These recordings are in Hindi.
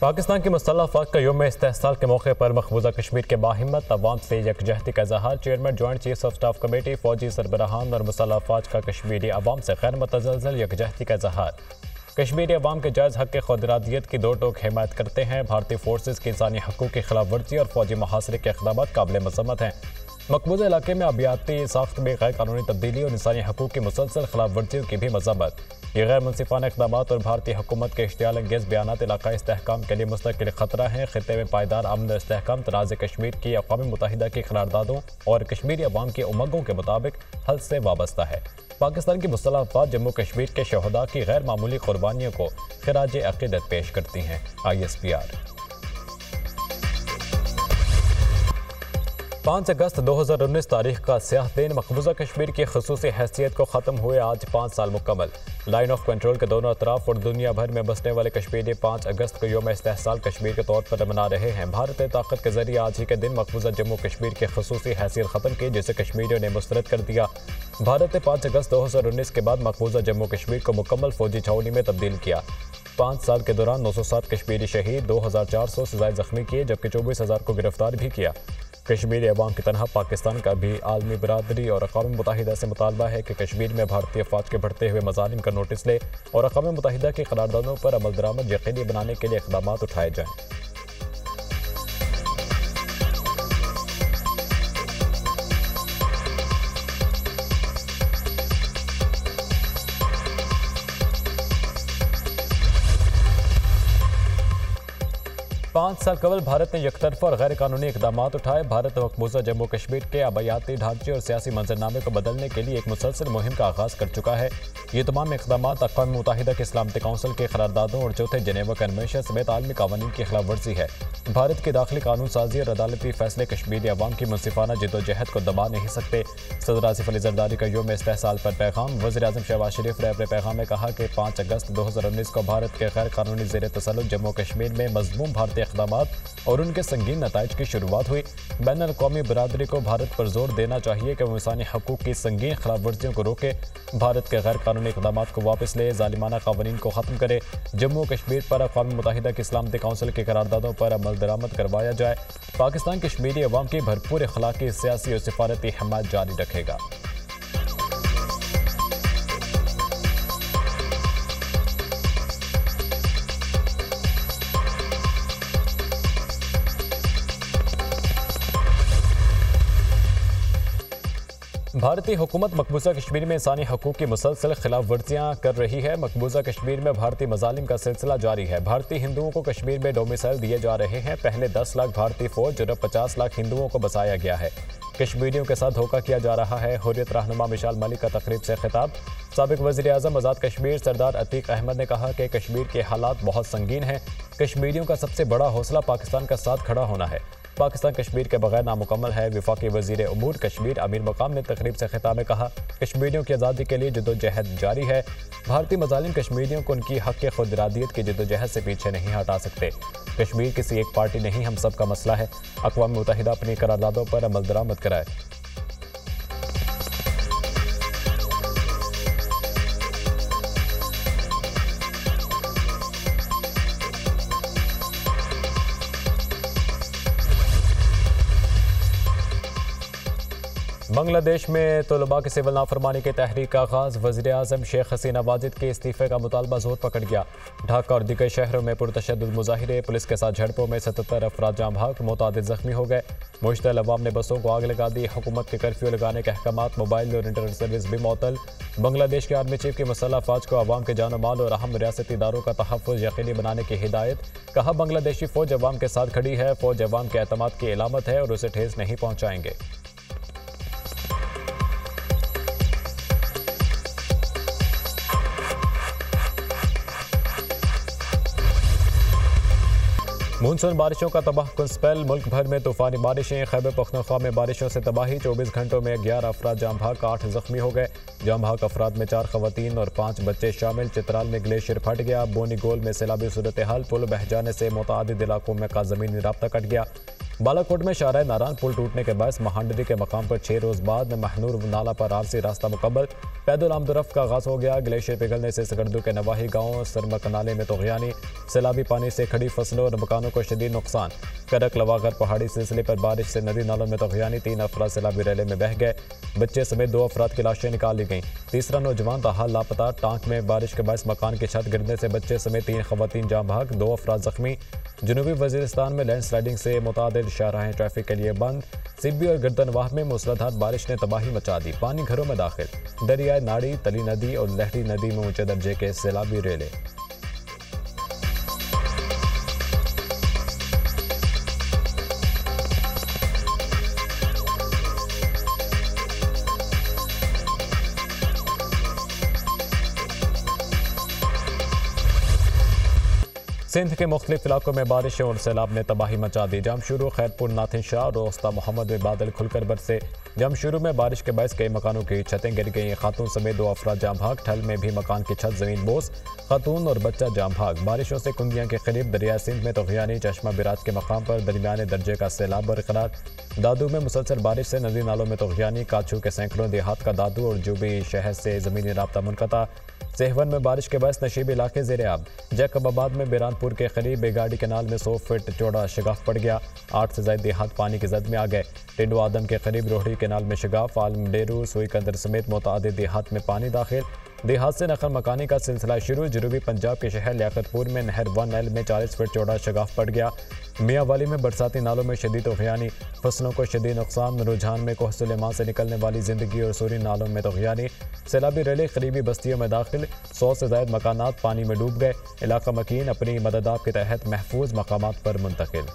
पाकिस्तान की मुसल्लह अफ़वाज का यौम इस्तेहसाल के मौके पर मकबूजा कश्मीर के बाहिम्मत अवाम से यकजहती का इज़हार। Chairman joint chief of staff committee, फौजी सरबराहान और मुसल्लह अफ़वाज का कश्मीरी अवाम से खैर मुतज़लज़ल यकजहती का इज़हार। कश्मीरी अवाम के जायज़ हक़ खुदइरादियत की दो टोक हिमायत करते हैं। भारतीय फोर्सेज की इंसानी हकूक़ की खिलाफ वर्जी और फौजी मुहासरे के इक़दामात काबिल मज़म्मत हैं। मकबूजा इलाके में अबियाती साख्त में गैर कानूनी तब्दीली और इंसानी हकूक़ की मुसलसल खिलाफ वर्जियों की भी मज़म्मत। ये गैर मुनसिफाना इक़दामात और भारतीय हुकूमत के इश्तियाल अंगेज़ बयानात इलाक़ाई इस्तेहकाम के लिए मुस्तकिल ख़तरा हैं। ख़ित्ते में पायदार अमन और इस्तेहकाम तनाज़ कश्मीर की अक़वाम मुत्तहिदा की क़रारदादों और कश्मीरी अवाम की उमंगों के मुताबिक हल से वाबस्ता है। पाकिस्तान की मुसल्लह अफ़वाज जम्मू कश्मीर के शहदा की गैर मामूली क़ुरबानियों को ख़िराज अक़ीदत पेश करती हैं। ISPR 5 अगस्त 2019 तारीख का स्याह दिन। मकबूजा कश्मीर की ख़ुसूसी हैसियत को ख़त्म हुए आज 5 साल मुकम्मल। लाइन ऑफ कंट्रोल के दोनों अतराफ और दुनिया भर में बसने वाले कश्मीरी 5 अगस्त को यौम इस्तेहसाल कश्मीर के तौर पर मना रहे हैं। भारत ने ताकत के जरिए आज ही के दिन मकबूजा जम्मू कश्मीर की ख़ुसूसी हैसियत ख़त्म की, जिसे कश्मीरियों ने मुस्तरद कर दिया। भारत ने 5 अगस्त 2019 के बाद मकबूजा जम्मू कश्मीर को मुकम्मल फौजी छावनी में तब्दील किया। 5 साल के दौरान 907 कश्मीरी शहीद, 2400 से ज़ायद ज़ख्मी किए, जबकि 24,000 को गिरफ्तार भी किया। कश्मीरी अवाम की तनहा पाकिस्तान का भी आलमी बरादरी और अक़वाम मुत्तहिदा से मुतालबा है कि कश्मीर में भारतीय अफ़वाज के बढ़ते हुए मज़ालिम का नोटिस ले और अक़वाम मुत्तहिदा की क़रारदादों पर अमल दरामद यकीनी बनाने के लिए इक़दामात उठाए जाएँ। पाँच साल कबल भारत ने यकतरफा और गैर कानूनी इक़दामात उठाए। भारत ने मकबूजा जम्मू कश्मीर के आबायाती ढांचे और सियासी मंजरनामे को बदलने के लिए एक मुसलसल मुहिम का आगाज़ कर चुका है। ये तमाम इक़दामात अक़वाम मुत्तहिदा की सलामती कौंसिल के क़रारदादों और चौथे जेनेवा कन्वेंशन समेत आलमी कानून की खिलाफ वर्जी है। भारत की दाखिली कानून साजी और अदालती फैसले कश्मीरी अवाम की मुनसिफाना जिद्दोजहद को दबा नहीं सकते। सदर आसिफ अली ज़रदारी का यौम इस्तेहसाल पर पैगाम। वज़ीर आज़म शहबाज शरीफ ने अपने पैगाम में कहा कि 5 अगस्त 2019 को भारत के गैर कानूनी ज़ेर तसल्लुत जम्मू कश्मीर में मज़मूम भारतीय इक़दामात और उनके संगीन नताइज की शुरुआत हुई। बैनुल-अक़वामी बरादरी को भारत पर जोर देना चाहिए कि वो इंसानी हकूक़ की संगीन खिलाफ वर्जियों को रोके, भारत के गैर कानूनी इक़दामात को वापस ले, ज़ालिमाना क़वानीन को ख़त्म करे, जम्मू कश्मीर पर अक़वाम मुत्तहिदा की सलामती कौंसिल की क़रारदादों पर अमल दरामद करवाया जाए। पाकिस्तान कश्मीरी अवाम की भरपूर अखलाकी, सियासी और सिफारती हिमायत जारी रखेगा। भारतीय हुकूमत मकबूजा कश्मीर में इंसानी हकूक़ की मुसलसल खिलाफ वर्जियाँ कर रही है। मकबूजा कश्मीर में भारतीय मज़ालिम का सिलसिला जारी है। भारतीय हिंदुओं को कश्मीर में डोमिसाइल दिए जा रहे हैं। पहले 10 लाख भारतीय फौज और 50 लाख हिंदुओं को बसाया गया है। कश्मीरियों के साथ धोखा किया जा रहा है। हुर्रियत रहनुमा मिशाल मलिक का तकरीब से खिताब। साबिक वज़ीर आज़म आज़ाद कश्मीर सरदार अतीक अहमद ने कहा कि कश्मीर के हालात बहुत संगीन हैं। कश्मीरियों का सबसे बड़ा हौसला पाकिस्तान का साथ खड़ा होना है। पाकिस्तान कश्मीर के बगैर नामुकम्मल है। वफाकी वज़ीर उमूर कश्मीर अमीर मकाम ने तकरीब से खिताब में कहा, कश्मीरियों की आज़ादी के लिए जद्दोजहद जारी है। भारतीय मज़ालिम कश्मीरियों को उनकी हक़ खुदइरादियत की जद्दोजहद से पीछे नहीं हटा सकते। कश्मीर किसी एक पार्टी नहीं, हम सब का मसला है। अक़वाम मुत्तहिदा अपनी करारदादों पर अमल दरामद कराए। बांग्लादेश में तलबा के सिविल नाफरमानी की तहरीक का आगाज़। वज़ीर आज़म शेख हसीना वाजिद के इस्तीफ़े का मुतालबा जोर पकड़ गया। ढाका और दीगर शहरों में पुरतशद्दुद मुज़ाहिरे, पुलिस के साथ झड़पों में 77 अफराद जाम भाग, मुतादिद ज़ख्मी हो गए। मुश्तल अवाम ने बसों को आग लगा दी। हुकूमत के कर्फ्यू लगाने के अहकामात, मोबाइल और इंटरनेट सर्विस भी मअतल। बांग्लादेश के आर्मी चीफ की मुसल्लह अफ़वाज को अवाम के जान माल और अहम रियासती इदारों का तहफ़्फ़ुज़ यकीनी बनाने की हिदायत। कहा, बांग्लादेशी फ़ौज अवाम के साथ खड़ी है। फ़ौज अवाम के एतमाद की अलामत है और उसे ठेस नहीं पहुँचाएंगे। मानसून बारिशों का तबाहकुन स्पेल। मुल्क भर में तूफानी बारिशें। खैबर पख्तूनख्वा में बारिशों से तबाही। 24 घंटों में 11 अफराद जाम भाग, 8 जख्मी हो गए। जाम भाग अफराद में 4 खवातीन और 5 बच्चे शामिल। चित्राल में ग्लेशियर फट गया। बोनी गोल में सैलाबी सूरत हाल। पुल बह जाने से मुतादिद इलाकों में का ज़मीनी राब्ता कट गया। बालाकोट में शाहराह नारायण पुल टूटने के बायस महांडरी के मकाम पर 6 रोज़ बाद महनूर नाला पर आरसी रास्ता मुकम्मल। पैदल आमदोरफ्त का आगाज हो गया। ग्लेशियर पिघलने से सकरदू के नवाही गांव सरमक नाले में तोगयानी, सैलाबी पानी से खड़ी फसलों और मकानों को शदीद नुकसान। करक लवागर पहाड़ी सिलसिले पर बारिश से नदी नालों में तोगयानी, 3 अफराद सैलाबी रैले में बह गए। बच्चे समेत 2 अफराद की लाशें निकाली गईं। तीसरा नौजवान ताहाल लापता। टांक में बारिश के बायस मकान की छत गिरने से बच्चे समेत 3 खवातीन जाँ भाग, 2 अफराद जख्मी। जनूबी वजीरिस्तान में लैंडस्लाइडिंग से मुतादिद शाहराहें ट्रैफिक के लिए बंद। सिब्बी और गर्दनवाह में मूसलाधार बारिश ने तबाही मचा दी, पानी घरों में दाखिल। दरियाए नाड़ी, तली नदी और लहरी नदी में ऊंचे दर्जे के सैलाबी रेले। सिंध के मुख्तलिफ इलाकों में बारिशों और सैलाब ने तबाही मचा दी। जमशुरू, खैरपुर, नाथिन शाह और रोस्ता मोहम्मद में बादल खुलकर बरसे। जमशुरू में बारिश के बायस कई मकानों की छतें गिर गईं। खातून समेत 2 अफराद जाँ भाग। ठल में भी मकान की छत जमीन बोस, खातून और बच्चा जाँ भाग। बारिशों से कुंदियाँ के करीब दरिया सिंध में तोगयानी, चश्मा बिराज के मकाम पर दरमियाने दर्जे का सैलाब बरकरार। दादू में मुसलसल बारिश से नदी नालों में तोगयानी, काछू के सैकड़ों देहात का दादू और जूबी शहर से ज़मीनी राब्ता मुनक़ता। सेहवन में बारिश के बायस नशीबी इलाके ज़ेरे आब। जैकबाबाद में बिरानपुर के करीब बेगाड़ी कैनाल में 100 फीट चौड़ा शगाफ पड़ गया, 8 से ज़ायद देहात पानी की जद में आ गए। टिंडो आदम के करीब रोहड़ी कैनाल में शगाफ, आलमडेरू, सुईकंदर समेत मुतादिद देहात में पानी दाखिल। देहात से नकल मकानी का सिलसिला शुरू। जनूबी पंजाब के शहर लियाकतपुर में नहर 1L में 40 फीट चौड़ा शगाफ पड़ गया। मियाँवाली में बरसाती नालों में शदीद तोगयानी, फसलों को शदीद नुकसान। रुझान में कोह सुलेमान से निकलने वाली जिंदगी और सूरी नालों में तोगयानी। सैलाबी रैली करीबी बस्तियों में दाखिल, 100 से ज़ायद मकानात पानी में डूब गए। इलाका मकीन अपनी मददाब के तहत महफूज मकामात पर मुंतकिल।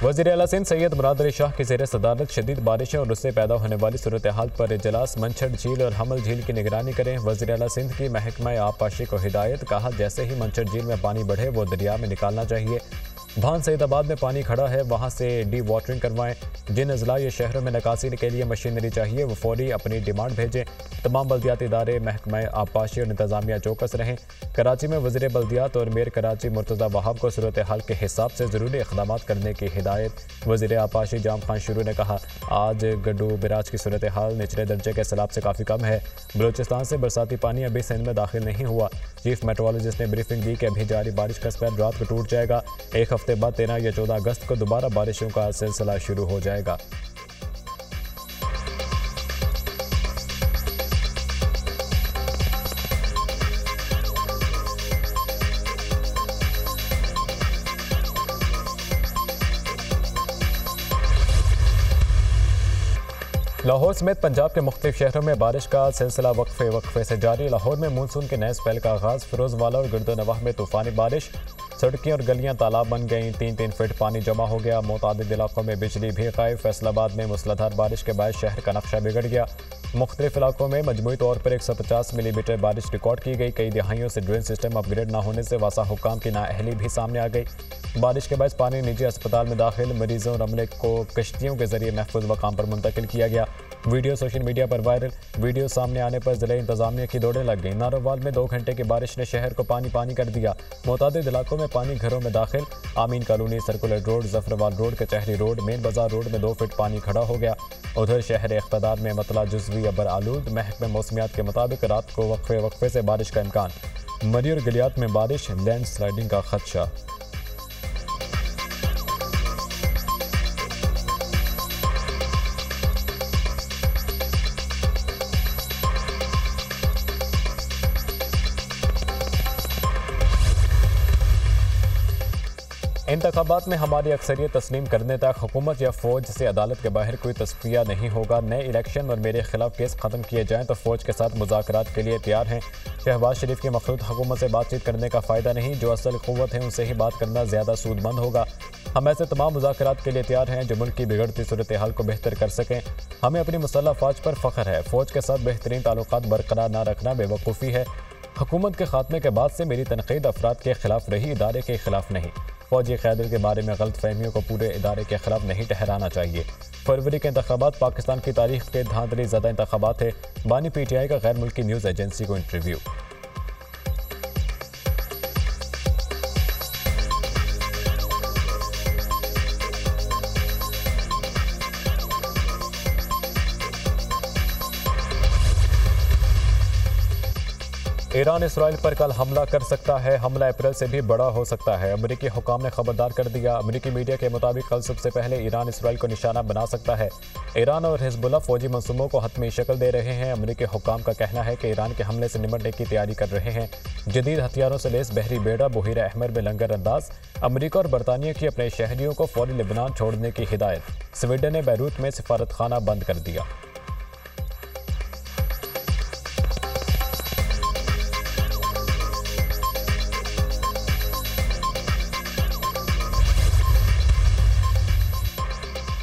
वज़ीर आला सिंध सैयद मुराद अली शाह की ज़ेर सदारत शदीद बारिशें और उससे पैदा होने वाली सूरत हाल पर इजलास। मंछड़ झील और हमल झील की निगरानी करें। वज़ीर आला सिंध की महकमा आबपाशी को हिदायत। कहा, जैसे ही मंछड़ झील में पानी बढ़े वो दरिया में निकालना चाहिए। भान सईदाबाद में पानी खड़ा है, वहाँ से डी वाटरिंग करवाएं। जिन अजला या शहरों में निकासी के लिए मशीनरी चाहिए वो फौरी अपनी डिमांड भेजें। तमाम बल्दियाती इदारे महकमा आबपाशी और इंतजामिया चौकस रहें। कराची में वज़ीर बल्दियात और मेयर कराची मुर्तज़ा वहाब को सूरत हाल के हिसाब से ज़रूरी इक़दाम करने की हिदायत। वज़ीर आबपाशी जाम खान शुरू ने कहा, आज गड्डू बिराज की सूरत हाल निचले दर्जे के सैलाब से काफ़ी कम है। बलूचिस्तान से बरसाती पानी अभी सिंध में दाखिल नहीं हुआ। चीफ मेट्रोलॉजिस्ट ने ब्रीफिंग दी कि अभी जारी बारिश का स्पेल रात को टूट जाएगा। एक हफ्ते बाद 13 या 14 अगस्त को दोबारा बारिशों का सिलसिला शुरू हो जाएगा। लाहौर समेत पंजाब के मुख्तलिफ शहरों में बारिश का सिलसिला वक्फे से जारी। लाहौर में मानसून के नए स्पेल का आगाज़। फिरोजवाला और गर्दनवाह में तूफ़ानी बारिश, सड़कें और गलियां तालाब बन गईं। 3-3 फीट पानी जमा हो गया। मुतादिद इलाकों में बिजली भी गायब। फैसलाबाद में मूसलाधार बारिश के बाद शहर का नक्शा बिगड़ गया। मुख्तलिफ इलाकों में मजमूई तौर पर 150 मिलीमीटर बारिश रिकॉर्ड की गई। कई दिहाइयों से ड्रेन सिस्टम अपग्रेड न होने से वासा हुक्काम की नाअहली भी सामने आ गई। बारिश के बाद पानी निजी अस्पताल में दाखिल। मरीजों और अमले को कश्तियों के जरिए महफूज मकाम पर मुंतकिल किया गया। वीडियो सोशल मीडिया पर वायरल। वीडियो सामने आने पर जिले इंतजामिया की दौड़ें लग गई। नारोवाल में 2 घंटे की बारिश ने शहर को पानी कर दिया। मुतादिद इलाकों में पानी घरों में दाखिल। आमीन colony, circular road, Zafarwal road, कचहरी रोड, मेन बाजार रोड में 2 फीट पानी खड़ा हो गया। उधर शहर इख्तदार में मतला जुज़वी अबर आलूद। महकमे मौसमियात के मुताबिक रात को वक्फे से बारिश का इम्कान। मरी और गलियात में बारिश, लैंड स्लाइडिंग का खदशा। इंतखाबात में हमारी अक्सरियत तस्लीम करने तक हुकूमत या फ़ौज से अदालत के बाहर कोई तस्फिया नहीं होगा। नए इलेक्शन और मेरे खिलाफ केस ख़त्म किए जाएँ तो फ़ौज के साथ मुज़ाकरात के लिए तैयार हैं। शहबाज शरीफ की मखलूत हुकूमत से बातचीत करने का फ़ायदा नहीं, जो असल क़ुव्वत है उनसे ही बात करना ज़्यादा सूदमंद होगा। हम ऐसे तमाम मुज़ाकरात के लिए तैयार हैं जो मुल्क की बिगड़ती सूरत हाल को बेहतर कर सकें। हमें अपनी मुसल्लह फ़ौज पर फ़ख्र है। फ़ौज के साथ बेहतरीन ताल्लुकात बरकरार न रखना बेवकूफ़ी है। हुकूमत के खात्मे के बाद से मेरी तनकीद अफराद के खिलाफ रही, इदारे के खिलाफ नहीं। फौजी क़यादत के बारे में गलत फहमियों को पूरे इदारे के खिलाफ नहीं ठहराना चाहिए। फरवरी के इंतखाबात पाकिस्तान की तारीख के धांधली ज़दा इंतखाबात थे। बानी PTI का गैर मुल्की न्यूज़ एजेंसी को इंटरव्यू। ईरान इसराइल पर कल हमला कर सकता है। हमला अप्रैल से भी बड़ा हो सकता है। अमेरिकी हुकाम ने खबरदार कर दिया। अमेरिकी मीडिया के मुताबिक कल सबसे पहले ईरान इसराइल को निशाना बना सकता है। ईरान और हिजबुल्लाह फौजी मंसूबों को हतमी शक्ल दे रहे हैं। अमेरिकी हुकाम का कहना है कि ईरान के हमले से निपटने की तैयारी कर रहे हैं। जदीद हथियारों से लैस बहरी बेड़ा बुहीरा अहमर में लंगर अंदाज। अमेरिका और बरतानिया की अपने शहरियों को फौरी लेबनान छोड़ने की हिदायत। स्वीडन ने बैरूत में सिफारतखाना बंद कर दिया।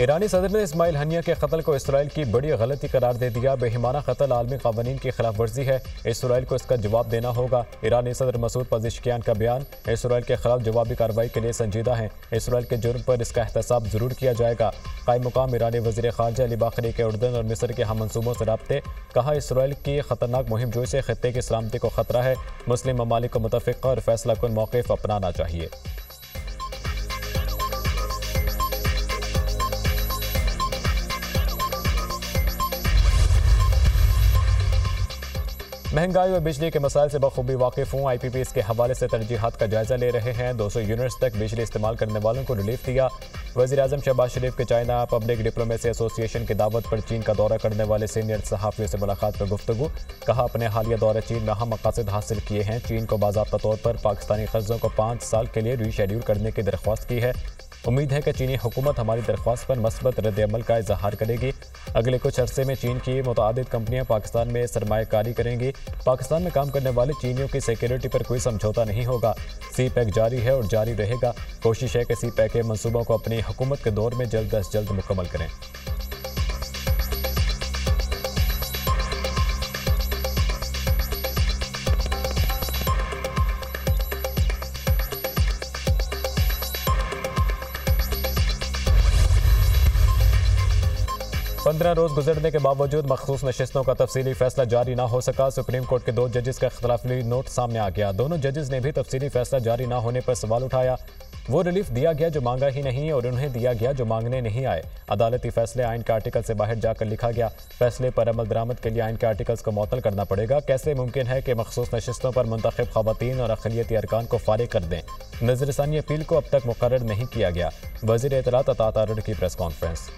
ईरानी सदर ने इस्माइल हनिया के कत्ल को इसराइल की बड़ी गलती करार दे दिया। बेहिमाना कत्ल आलमी कानून की खिलाफ वर्जी है। इसराइल को इसका जवाब देना होगा। ईरानी सदर मसूद पज़ेश्कियान का बयान इसराइल के खिलाफ जवाबी कार्रवाई के लिए संजीदा है। इसराइल के जुर्म पर इसका एहतसाब जरूर किया जाएगा। कायम मुकाम ईरानी वज़ीर ख़ारजा अली बाकरी के उर्दन और मिस्र के हम मंसूबों से राब्ते। कहा, इसराइल की खतरनाक मुहिम जोई से खत्ते की सलामती को खतरा है। मुस्लिम ममालिक को मुतफ़िक़ा और फैसला कुन मौक़िफ़ अपनाना चाहिए। महंगाई और बिजली के मसाइल से बखूबी वाकिफ़ हूँ। IPPs के हवाले से तरजीहात का जायजा ले रहे हैं। 200 यूनिट्स तक बिजली इस्तेमाल करने वालों को रिलीफ दिया। वज़ीर-ए-आज़म शहबाज शरीफ के चाइना पब्लिक डिप्लोमेसी एसोसिएशन की दावत पर चीन का दौरा करने वाले सीनियर सहाफ़ियों से मुलाकात पर गुफ्तगू। कहा, अपने हालिया दौरे चीन में अहम मकासद हासिल किए हैं। चीन को बाज़ाब्ता तौर पर पाकिस्तानी कर्ज़ों को 5 साल के लिए रीशेड्यूल करने की दरख्वास्त की है। उम्मीद है कि चीनी हुकूमत हमारी दरख्वास्त पर मस्बत रद्द-ए-अमल का इजहार करेगी। अगले कुछ अरसे में चीन की मुतअद्दिद कंपनियां पाकिस्तान में सरमायाकारी करेंगी। पाकिस्तान में काम करने वाले चीनियों की सिक्योरिटी पर कोई समझौता नहीं होगा। CPEC जारी है और जारी रहेगा। कोशिश है कि CPEC के मंसूबों को अपनी हुकूमत के दौर में जल्द अज जल्द मुकम्मल करें। पंद्रह रोज गुजरने के बावजूद मखसूस नशिस्तों का तफसीली फैसला जारी ना हो सका। सुप्रीम कोर्ट के 2 जजेस का इख्तलाफी नोट सामने आ गया। दोनों जजेस ने भी तफसीली फैसला जारी ना होने पर सवाल उठाया। वो रिलीफ दिया गया जो मांगा ही नहीं और उन्हें दिया गया जो मांगने नहीं आए। अदालती फैसले आइन के आर्टिकल से बाहर जाकर लिखा गया। फैसले पर अमल दरामद के लिए आइन के आर्टिकल्स को मुअत्तल करना पड़ेगा। कैसे मुमकिन है कि मखसूस नशिस्तों पर मुंतखब खवातीन और अक़लियती अरकान को फारिग कर दें। नज़रसानी अपील को अब तक मुकर्रर नहीं किया गया। वज़ीर इत्तलात अता तारड़ की प्रेस कॉन्फ्रेंस।